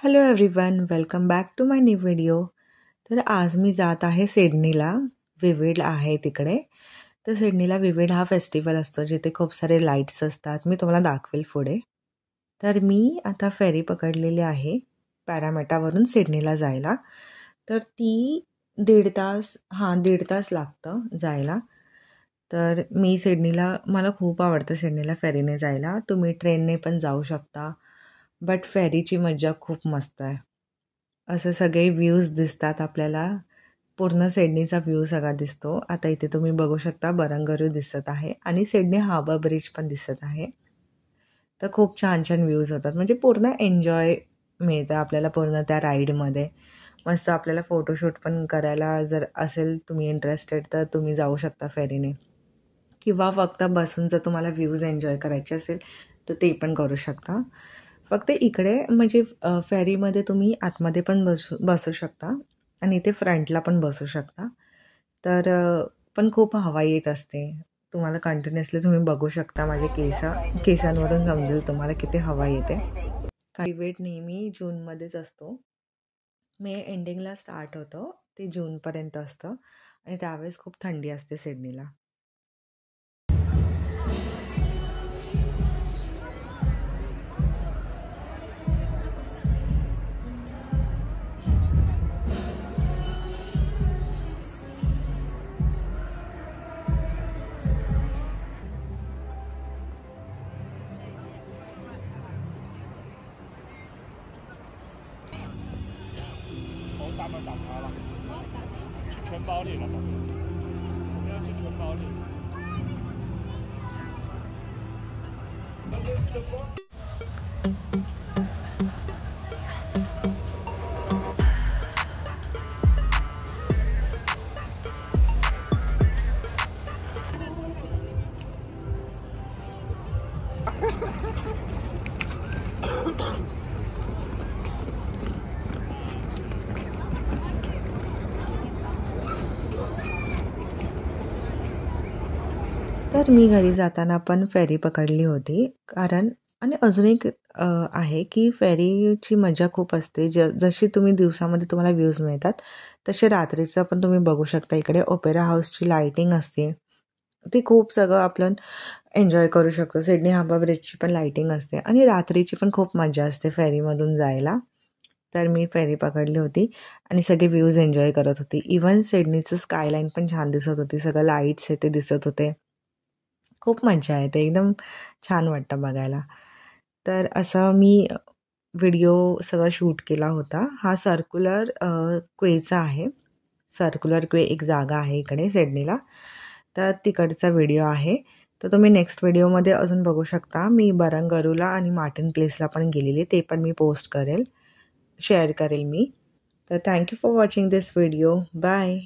Hello everyone, welcome back to my new video. तर आज मी जात आहे सिडनीला. विविड आहे तिकडे. तर सिडनीला विविड हा फेस्टिवल असतो जिथे खूप सारे लाईट्स असतात. मी तुम्हाला दाखवेल पुढे. तर मी आता फेरी पकडलेली आहे पॅरामेटावरून सिडनीला जायला. तर ती दीड तास लागतं जायला. तर मी सिडनीला मला खूप आवडतं सिडनीला फेरीने जायला. तुम्ही ट्रेनने पण जाऊ शकता. बट फेरीची मज्जा खूप मस्त आहे. असं सगळे व्ह्यूज दिसतात आपल्याला. पूर्ण सिडनीचा व्ह्यू सगळा दिसतो. आता इथे तुम्ही बघू शकता बरंगरू दिसत आहे आणि सिडनी हार्बर ब्रिज पण दिसत आहे. तर खूप छान छान व्ह्यूज होतात. म्हणजे पूर्ण एन्जॉय मिळतं आपल्याला पूर्ण त्या राईडमध्ये. मस्त आपल्याला फोटोशूट पण करायला जर असेल तुम्ही इंटरेस्टेड तर तुम्ही जाऊ शकता फेरीने. किंवा फक्त बसून जर तुम्हाला व्ह्यूज एन्जॉय करायचे असेल तर ते पण करू शकता. फक्त इकडे म्हणजे फेरीमध्ये तुम्ही आतमध्ये पण बसू शकता आणि इथे फ्रंटला पण बसू शकता. तर पण खूप हवा येत असते. तुम्हाला कंटिन्युअसली तुम्ही बघू शकता माझे केसांवरून समजेल तुम्हाला किती हवा येते. काही वेळ नेहमी जूनमध्येच असतो. मे एंडिंगला स्टार्ट होतं ते जूनपर्यंत असतं आणि त्यावेळेस खूप थंडी असते सिडनीला.打开了，去城堡里了吗？我们要去城堡里。तर मी घरी जाताना पण फेरी पकडली होती. कारण आणि अजून एक आहे की फेरीची मजा खूप असते. जशी तुम्ही दिवसामध्ये तुम्हाला व्ह्यूज मिळतात तसे रात्रीचं पण तुम्ही बघू शकता. इकडे ओपेरा हाऊसची लाईटिंग असते. ती खूप सगळं आपण एन्जॉय करू शकतो. सिडनी हार्बर ब्रिजची पण लाईटिंग असते आणि रात्रीची पण खूप मजा असते फेरीमधून जायला. तर मी फेरी पकडली होती आणि सगळे व्ह्यूज एन्जॉय करत होती. इवन सिडनीचं स्कायलाईन पण छान दिसत होती. सगळं लाईट्स ते दिसत होते. खूप मज्जा येते. एकदम छान वाटतं बघायला. तर असं मी व्हिडिओ सगळं शूट केला होता. हा सर्क्युलर क्वेचा आहे. सर्क्युलर क्वे एक जागा आहे इकडे सिडनीला. तर तिकडचा व्हिडिओ आहे. तर तुम्ही नेक्स्ट व्हिडिओमध्ये अजून बघू शकता. मी बरंगरूला आणि मार्टिन प्लेसला पण गेलेली. ते पण मी पोस्ट करेल, शेअर करेल मी. तर thank you for watching this video. Bye.